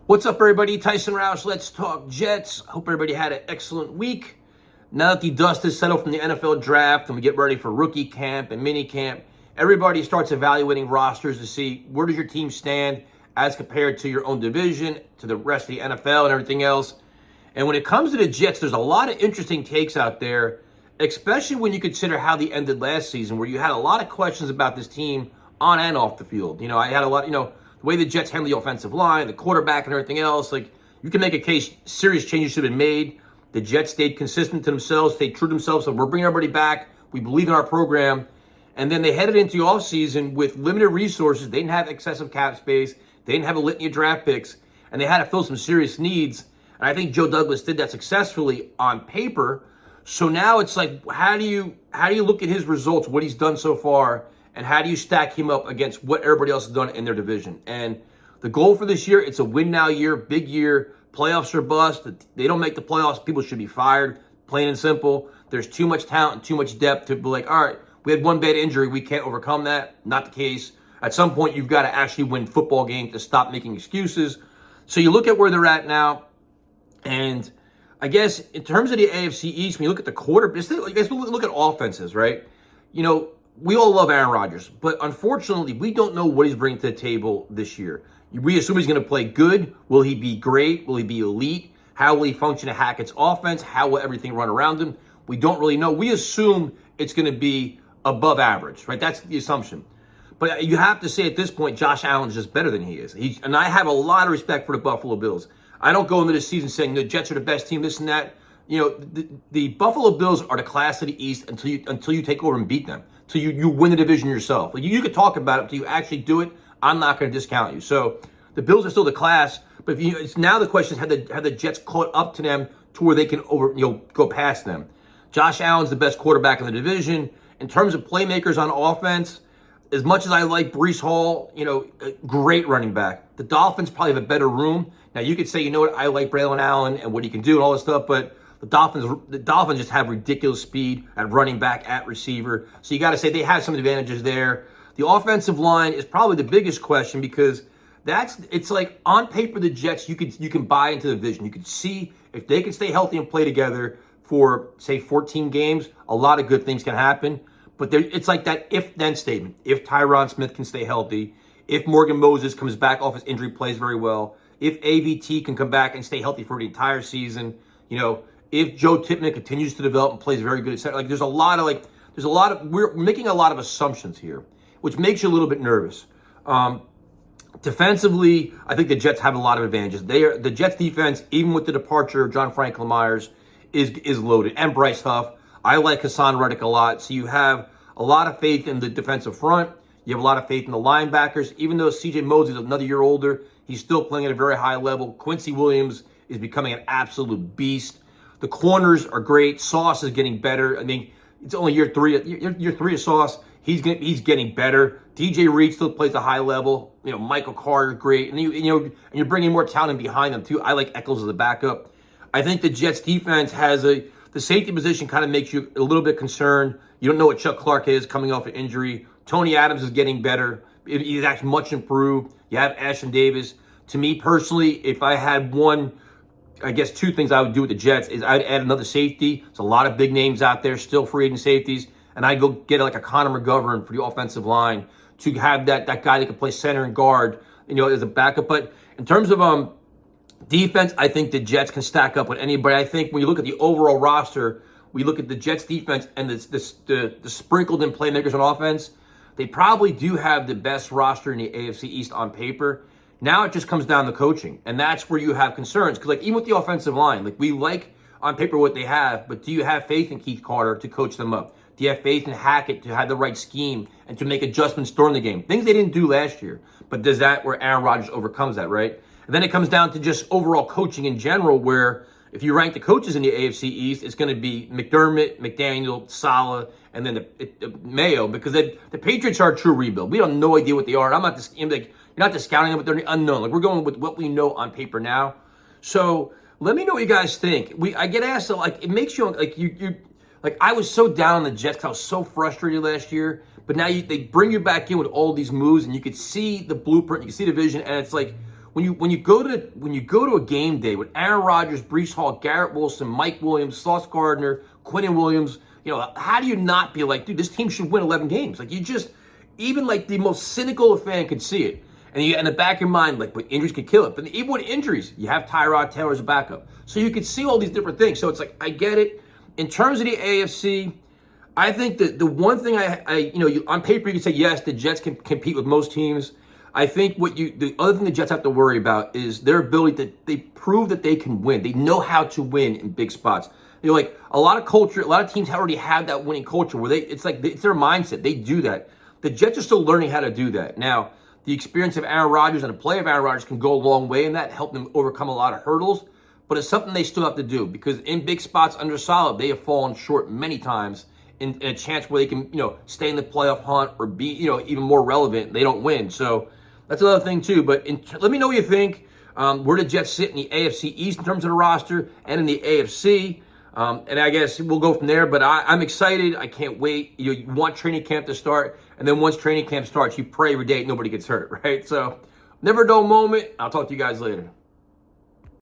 What's up, everybody? Tyson Roush, Let's Talk Jets. Hope everybody had an excellent week. Now that the dust is settled from the NFL draft and we get ready for rookie camp and mini camp, everybody starts evaluating rosters to see where does your team stand as compared to your own division, to the rest of the NFL and everything else. And when it comes to the Jets, there's a lot of interesting takes out there, especially when you consider how they ended last season, where you had a lot of questions about this team on and off the field. I had a lot, the way the Jets handle the offensive line, the quarterback, and everything else. Like, you can make a case serious changes should have been made. The Jets stayed consistent to themselves, stayed true to themselves. So we're bringing everybody back. We believe in our program. And then they headed into the offseason with limited resources. They didn't have excessive cap space. They didn't have a litany of draft picks. And they had to fill some serious needs. And I think Joe Douglas did that successfully on paper. So now it's like, how do you look at his results, what he's done so far, and how do you stack him up against what everybody else has done in their division? And the goal for this year, it's a win now year, big year. Playoffs are bust. They don't make the playoffs, people should be fired, plain and simple. There's too much talent and too much depth to be like, all right, we had one bad injury, we can't overcome that. Not the case. At some point, you've got to actually win football games to stop making excuses. So you look at where they're at now, and I guess in terms of the AFC East, when you look at the quarterbacks, I guess look at offenses, right? We all love Aaron Rodgers, but unfortunately, we don't know what he's bringing to the table this year. We assume he's going to play good. Will he be great? Will he be elite? How will he function in Hackett's offense? How will everything run around him? We don't really know. We assume it's going to be above average, right? That's the assumption. But you have to say at this point, Josh Allen's just better than he is. And I have a lot of respect for the Buffalo Bills. I don't go into this season saying the Jets are the best team, this and that. The Buffalo Bills are the class of the East until you take over and beat them. Until you win the division yourself. Like, you could talk about it until you actually do it. I'm not going to discount you. So the Bills are still the class, but it's now the question is have the Jets caught up to them to where they can go past them. Josh Allen's the best quarterback in the division. In terms of playmakers on offense, as much as I like Breece Hall, a great running back. The Dolphins probably have a better room. Now you could say, I like Braylon Allen and what he can do and all this stuff, but the Dolphins just have ridiculous speed at running back, at receiver. So you got to say they have some advantages there. The offensive line is probably the biggest question because it's like on paper the Jets you can buy into the vision. You can see if they can stay healthy and play together for say 14 games, a lot of good things can happen. But it's like that if-then statement. If Tyron Smith can stay healthy, if Morgan Moses comes back off his injury, plays very well, if AVT can come back and stay healthy for the entire season, if Joe Tippmann continues to develop and plays very good at center, we're making a lot of assumptions here, which makes you a little bit nervous. Defensively, I think the Jets have a lot of advantages. The Jets defense, even with the departure of John Franklin Myers, is loaded, and Bryce Huff. I like Hassan Reddick a lot. So you have a lot of faith in the defensive front. You have a lot of faith in the linebackers. Even though CJ Moses is another year older, he's still playing at a very high level. Quincy Williams is becoming an absolute beast. The corners are great. Sauce is getting better. I mean, it's only year three of Sauce. He's getting better. DJ Reed still plays a high level. Michael Carter, great. And you're bringing more talent behind them too. I like Eccles as a backup. I think the Jets defense has the safety position kind of makes you a little bit concerned. You don't know what Chuck Clark is coming off an injury. Tony Adams is getting better. He's actually much improved. You have Ashton Davis. To me personally, if I had two things I would do with the Jets is I'd add another safety. There's a lot of big names out there, still free agent safeties. And I'd go get like a Connor McGovern for the offensive line to have that guy that can play center and guard, as a backup. But in terms of defense, I think the Jets can stack up with anybody. I think when you look at the overall roster, we look at the Jets defense and the sprinkled in playmakers on offense, they probably do have the best roster in the AFC East on paper. Now it just comes down to coaching, and that's where you have concerns. Because even with the offensive line, we like on paper what they have, but do you have faith in Keith Carter to coach them up? Do you have faith in Hackett to have the right scheme and to make adjustments during the game? Things they didn't do last year, but does that where Aaron Rodgers overcomes that, right? And then it comes down to just overall coaching in general, where if you rank the coaches in the AFC East, it's going to be McDermott, McDaniel, Saleh, and then the Mayo, because the Patriots are a true rebuild. We have no idea what they are. You're not discounting them, but they're the unknown. We're going with what we know on paper now. So let me know what you guys think. I get asked, it makes you I was so down on the Jets because I was so frustrated last year. But now they bring you back in with all these moves, and you could see the blueprint, you can see the vision, and it's like, when you go to a game day with Aaron Rodgers, Breece Hall, Garrett Wilson, Mike Williams, Sauce Gardner, Quinnen Williams, how do you not be like, dude, this team should win 11 games? Like, you just, even like the most cynical fan could see it. And you, in the back of your mind, like, but injuries could kill it. But even with injuries, you have Tyrod Taylor as a backup. So you could see all these different things. So it's like, I get it. In terms of the AFC, I think that the one thing on paper you can say, yes, the Jets can compete with most teams. I think the other thing the Jets have to worry about is their ability that they prove that they can win. They know how to win in big spots. Like a lot of teams already have that winning culture where it's their mindset. They do that. The Jets are still learning how to do that. Now, the experience of Aaron Rodgers and the play of Aaron Rodgers can go a long way in that, help them overcome a lot of hurdles. But it's something they still have to do because in big spots under solid, they have fallen short many times in a chance where they can, stay in the playoff hunt or be, even more relevant. They don't win. So that's another thing too. But let me know what you think. Where the Jets sit in the AFC East in terms of the roster and in the AFC. And I guess we'll go from there. But I'm excited. I can't wait. You want training camp to start. And then once training camp starts, you pray every day nobody gets hurt, right? So never a dull moment. I'll talk to you guys later.